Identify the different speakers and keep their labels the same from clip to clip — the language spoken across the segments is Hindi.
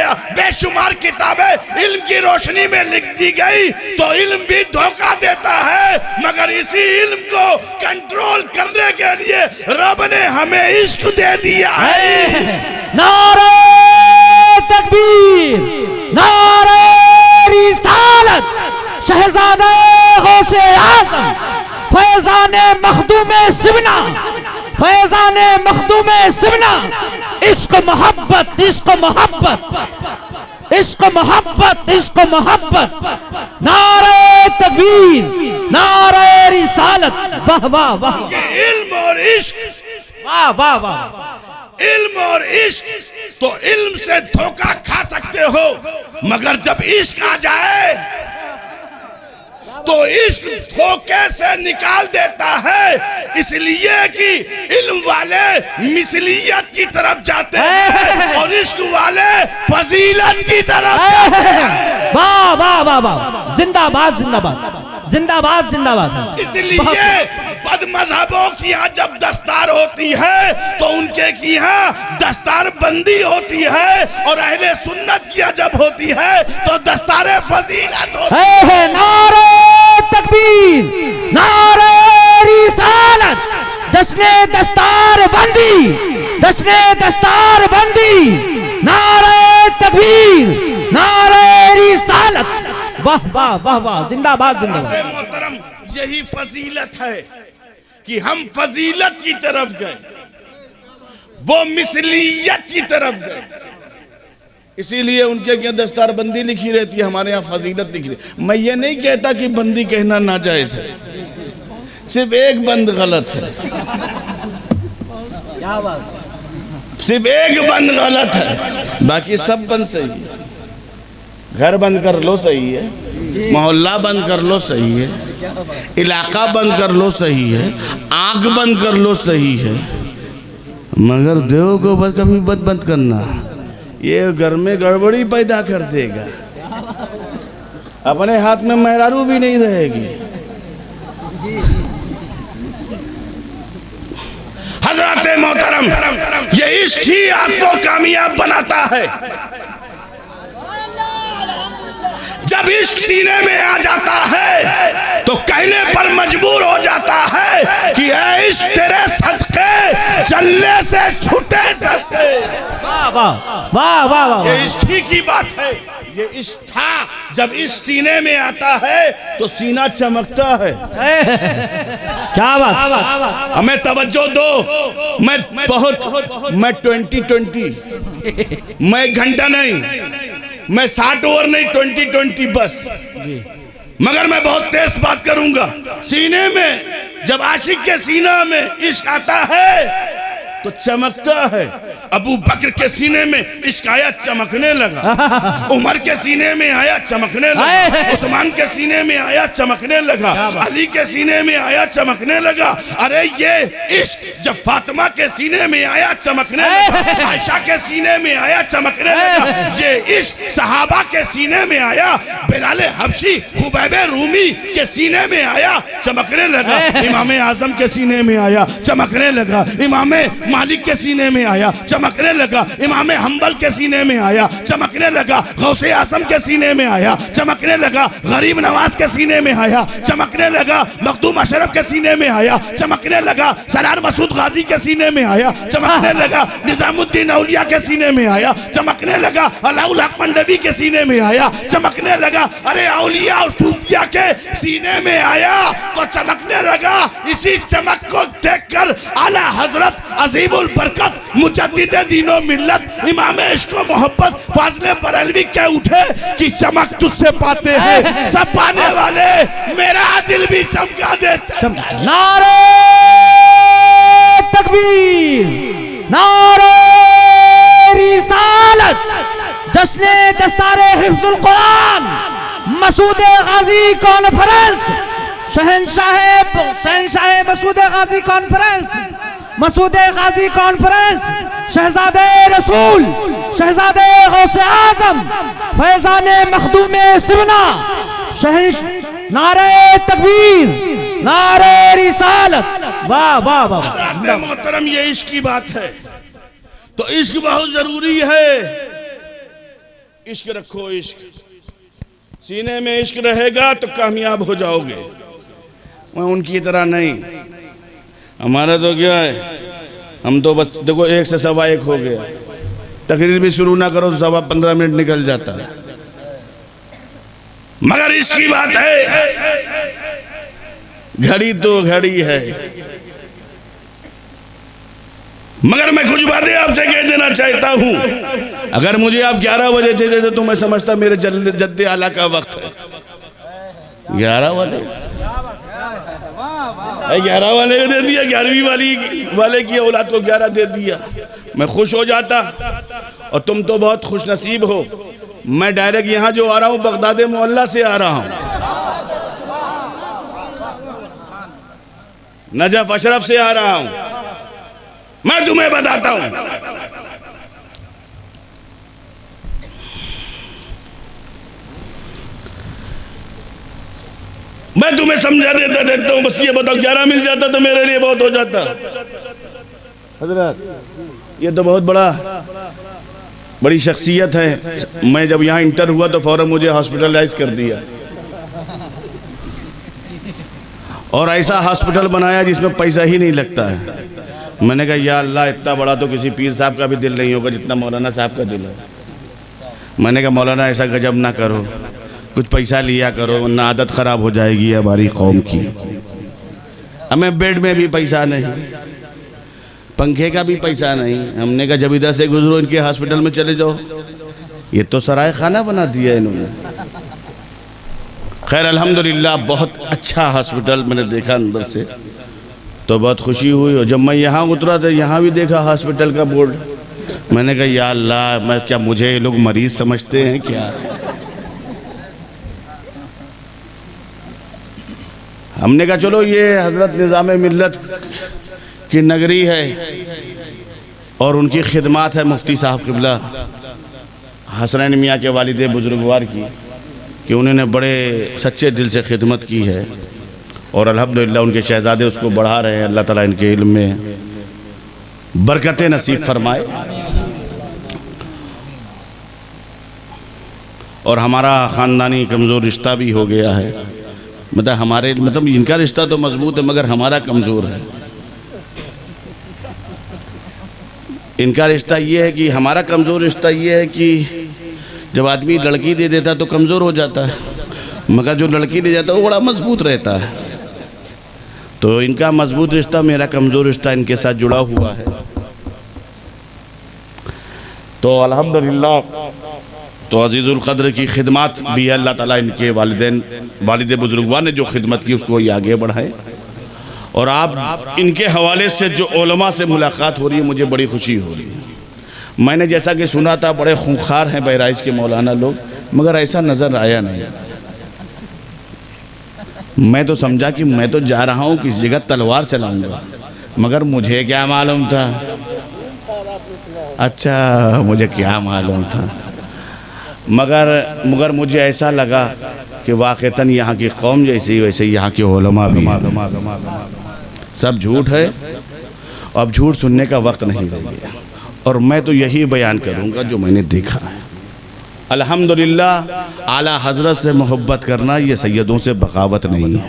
Speaker 1: फरमाया बेशुमार किताबें इल्म की रोशनी में लिख दी गई तो इल्म भी धोखा देता है, मगर इसी इल्म को कंट्रोल करने के लिए रब ने हमें इश्क दे दिया है।
Speaker 2: नारे तकबीर, नारे रिसालत, शहजादे गौसे आज़म फैज़ाने मखदूमे सिबना, फैज़ाने मखदूमे सिबना। इश्क मोहब्बत, इश्क मोहब्बत, इश्क मोहब्बत, इश्क मोहब्बत। नारे तकबीर, नारे रिसालत। वाह वाह वाह।
Speaker 1: इल्म और इश्क,
Speaker 2: वाह वाह वाह।
Speaker 1: इल्म और इश्क, तो इल्म से धोखा खा सकते हो, मगर जब इश्क आ जाए तो इश्क धोखे से निकाल देता है। इसलिए कि इल्म वाले मिसलियत की तरफ जाते हैं और इश्क वाले फजीलत की तरफ जाते हैं।
Speaker 2: वाह वाह वाह वाह। जिंदाबाद जिंदाबाद जिंदाबाद जिंदाबाद।
Speaker 1: इसलिए बद मजहबों की यहाँ जब दस्तार होती है तो उनके की यहाँ दस्तार बंदी होती है, और अहले सुन्नत की जब होती है तो दस्तार फजीलत होती है।
Speaker 2: नारे तकबीर, नारे रिसालत, जश्ने दस्तार बंदी, जश्ने दस्तार बंदी। नारे तकबीर, नारे रिसालत। वाह वाह वाह वाह। जिंदाबाद जिंदाबाद।
Speaker 1: मोहतरम, यही फजीलत है कि हम फजीलत की तरफ गए, वो मिसलियत की तरफ गए। इसीलिए उनके क्या दस्तार बंदी लिखी रहती है, हमारे यहाँ फजीलत लिखी रहती। मैं ये नहीं कहता कि बंदी कहना नाजायज है, सिर्फ एक बंद गलत है, सिर्फ एक बंद गलत है, बाकी सब बंद सही है। घर बंद कर लो सही है, मोहल्ला बंद कर लो सही है, इलाका बंद कर लो सही है, आंख बंद कर लो सही है, मगर देव को बस कभी बंद करना, ये घर में गड़बड़ी पैदा कर देगा। अपने हाथ में मेहरारू भी नहीं रहेगी। हजरत मोहतरम, ये इश्क ही आपको कामयाब बनाता है। जब इश्क सीने में आ जाता है तो कहने पर मजबूर हो जाता है कि ऐ इश्क तेरे सदके जलने से छूटे सस्ते।
Speaker 2: वाह वाह वाह वाह वाह।
Speaker 1: ये इश्क ही की बात है। ये इश्क था, जब इश्क सीने में आता है तो सीना चमकता है।
Speaker 2: क्या बात।
Speaker 1: हमें तवज्जो दो। मैं 2020, मैं 1 घंटा नहीं, मैं 60 ओवर नहीं, 2020 बस। मगर मैं बहुत तेज बात करूंगा। सीने में जब आशिक के सीना में इश्क आता है तो चमकता है। अबू बकर के सीने में इश्क आया, चमकने लगा। उमर के सीने में आया, चमकने लगा। उस्मान के सीने में आया, चमकने लगा। अली के सीने में आया, चमकने लगा। अरे ये इश्क जब फातिमा के सीने में आया, चमकने लगा। आयशा के सीने में आया, चमकने लगा। ये इश्क सहाबा के सीने में आया, बिलाल हबशी, खुबैब रूमी के सीने में आया, चमकने लगा। इमाम आजम के सीने में आया, चमकने लगा। इमाम मालिक के सीने में आया, चमकने लगा। इमाम हम्बल के सीने में आया, चमकने लगा। गौसे आजम के सीने में आया, चमकने लगा। गरीब नवाज के सीने में आया, चमकने लगा। मखदूम अशरफ के सीने में आया, चमकने लगा। सरार मसूद गाजी के सीने में आया, चमकने लगा। निजामुद्दीन औलिया के सीने में आया, चमकने लगा। अलाउल हक मंडवी के सीने में आया, चमकने लगा। अरे औलिया और सूफिया के सीने में आया तो चमकने लगा। इसी चमक को देखकर आला हजरत अजीमुल बरकत मुजद्दिद दीनो मिल्लत इमाम इश्क व मोहब्बत फाज़िल बरेलवी कह उठे कि चमक तुझसे पाते हैं सब पाने वाले, मेरा दिल भी चमका दे।
Speaker 2: नारे तकबीर, नारे रिसालत, जश्ने दस्तारे हिफ्जुल कुरान, मसूद गाजी कॉन्फ्रेंस, शहंशाह मसूद गाजी कॉन्फ्रेंस, मसूद गाजी कॉन्फ्रेंस, शहजादे रसूल, शहजादे गौसे आजम, फैजाने मखदूमे सिबना, नारे तकबीर, नारे रिसालत। वाह वाह वाह।
Speaker 1: मोहतरम, ये इश्क की बात है तो इश्क बहुत जरूरी है। इश्क रखो, इश्क सीने में इश्क रहेगा तो कामयाब हो जाओगे। मैं उनकी तरह नहीं, हमारा तो क्या है, हम तो बस देखो 1 से 1:15 हो गया, तकरीर भी शुरू ना करो तो 15 मिनट निकल जाता है। मगर इसकी बात है, घड़ी तो घड़ी है। मगर मैं कुछ बातें आपसे कह देना चाहता हूं। अगर मुझे आप 11 बजे दे देते तो मैं समझता मेरे जद्दे आला का वक्त है। 11 वाले 11 वाले को दे दिया, 11वीं वाले की औलाद को 11 दे दिया, मैं खुश हो जाता। और तुम तो बहुत खुश नसीब हो। मैं डायरेक्ट यहाँ जो आ रहा हूँ बगदाद मोहल्ला से आ रहा हूँ, नजफ अशरफ से आ रहा हूँ। मैं तुम्हें बताता हूँ, मैं तुम्हें समझा देता हूँ। बस ये बताओ 11 मिल जाता तो मेरे लिए बहुत हो जाता। हजरत ये तो बहुत बड़ी शख्सियत है। मैं जब यहाँ इंटर हुआ तो फौरन मुझे हॉस्पिटलाइज कर दिया और ऐसा हॉस्पिटल बनाया जिसमें पैसा ही नहीं लगता है। मैंने कहा या अल्लाह, इतना बड़ा तो किसी पीर साहब का भी दिल नहीं होगा जितना मौलाना साहब का दिल है। मैंने कहा मौलाना ऐसा गजब ना करो, कुछ पैसा लिया करो वरना आदत ख़राब हो जाएगी हमारी कौम की। हमें बेड में भी पैसा नहीं, पंखे का भी पैसा नहीं। हमने कहा जब इधर से गुजरो इनके हॉस्पिटल में चले जाओ। ये तो सराय खाना बना दिया इन्होंने। खैर अल्हम्दुलिल्लाह बहुत अच्छा हॉस्पिटल मैंने देखा अंदर से, तो बहुत खुशी हुई। और जब मैं यहाँ उतरा तो यहाँ भी देखा हॉस्पिटल का बोर्ड। मैंने कहा या अल्लाह, मैं क्या मुझे ये लोग मरीज समझते हैं क्या? हमने कहा चलो ये हजरत निज़ाम मिल्लत की नगरी है और उनकी खिदमत है मुफ्ती साहब क़िबला हसनैन मियाँ के वालिद बुजुर्गवार की, कि उन्होंने बड़े सच्चे दिल से खिदमत की है और अल्हम्दुलिल्लाह उनके शहज़ादे उसको बढ़ा रहे हैं। अल्लाह ताला इनके इल्म में बरकतें नसीब फरमाए। और हमारा ख़ानदानी कमज़ोर रिश्ता भी हो गया है, मतलब इनका रिश्ता तो मजबूत है मगर हमारा कमज़ोर है। इनका रिश्ता ये है कि हमारा कमज़ोर रिश्ता ये है कि जब आदमी लड़की दे देता तो कमज़ोर हो जाता है, मगर जो लड़की दे जाता है वो बड़ा मजबूत रहता है। तो इनका मजबूत रिश्ता, मेरा कमज़ोर रिश्ता इनके साथ जुड़ा हुआ है। तो अल्हम्दुलिल्लाह, तो अजीज़ुल क़द्र की खिदमत भी अल्लाह ताला इनके वालिद बुजुर्गवार ने जो खिदमत की उसको ये आगे बढ़ाए। और आप इनके हवाले से जो उलमा से मुलाकात हो रही है मुझे बड़ी खुशी हो रही है। मैंने जैसा कि सुना था बड़े खूंखार हैं बहराइच के मौलाना लोग, मगर ऐसा नज़र आया नहीं। मैं तो समझा कि मैं तो जा रहा हूँ किस जगह तलवार चलाऊंगा, मगर मुझे क्या मालूम था। अच्छा, मुझे क्या मालूम था, मगर मुझे ऐसा लगा कि वाक़तन यहाँ की कौम जैसी वैसे यहाँ के उलमा भी सब झूठ है। अब झूठ सुनने का वक्त नहीं रह गया और मैं तो यही बयान करूँगा जो मैंने देखा है। अल्हम्दुलिल्लाह आला हज़रत से मोहब्बत करना ये सैयदों से बगावत नहीं है।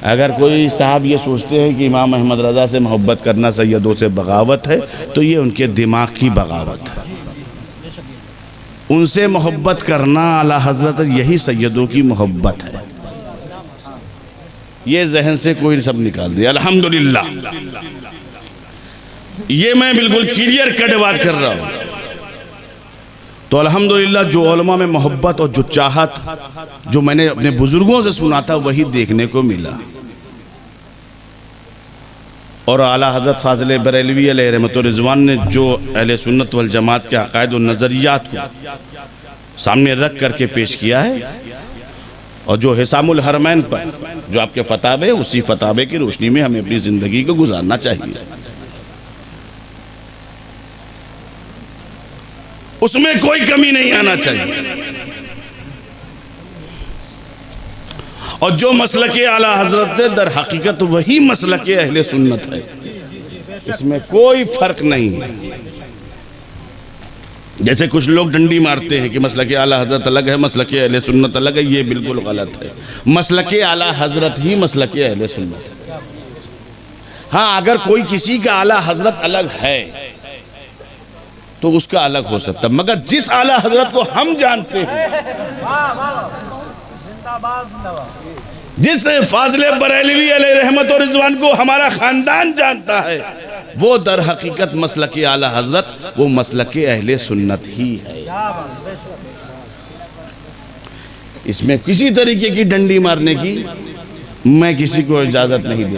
Speaker 1: अगर कोई साहब ये सोचते हैं कि इमाम अहमद रज़ा से मोहब्बत करना सैयदों से बगावत है तो ये उनके दिमाग की बगावत है। उनसे मोहब्बत करना आला हज़रत यही सैयदों की मोहब्बत है। ये जहन से कोई सब निकाल दिया। अल्हम्दुलिल्लाह ये मैं बिल्कुल क्लियर कट बात कर रहा हूँ। तो अल्हम्दुलिल्लाह जो उलमा में मोहब्बत और जो चाहत जो मैंने अपने बुजुर्गों से सुना था वही देखने को मिला। और आला हज़रत फाज़िल बरेलवी अलैहि रहमतुर रिज़वान ने जो अहले सुन्नत वल जमात के अक़ायद और नज़रियात को सामने रख करके पेश किया है और जो हिसामुल हरमैन पर जो आपके फतावे, उसी फतावे की रोशनी में हमें अपनी ज़िंदगी को गुजारना चाहिए। उसमें कोई कमी नहीं आना चाहिए। और जो मसलके आला हज़रत दर हकीकत वही मसलके अहले सुन्नत है, इसमें कोई फ़र्क नहीं है। जैसे कुछ लोग डंडी मारते हैं कि मसलक आला हजरत अलग है, मसलक अहले सुन्नत अलग है, ये बिल्कुल गलत है। मसलक आला हजरत ही मसलक अहले सुन्नत है। हाँ, अगर कोई किसी का आला हजरत अलग है तो उसका अलग हो सकता, मगर जिस आला हजरत को हम जानते हैं, जिस फाजिल बरेलवी अलैहि रहमत और रिजवान को हमारा खानदान जानता है, वो दर हकीकत मसलक आला हजरत, वो मसलक अहले सुन्नत ही है। इसमें किसी तरीके की डंडी मारने की मैं किसी को इजाजत नहीं दूंगा।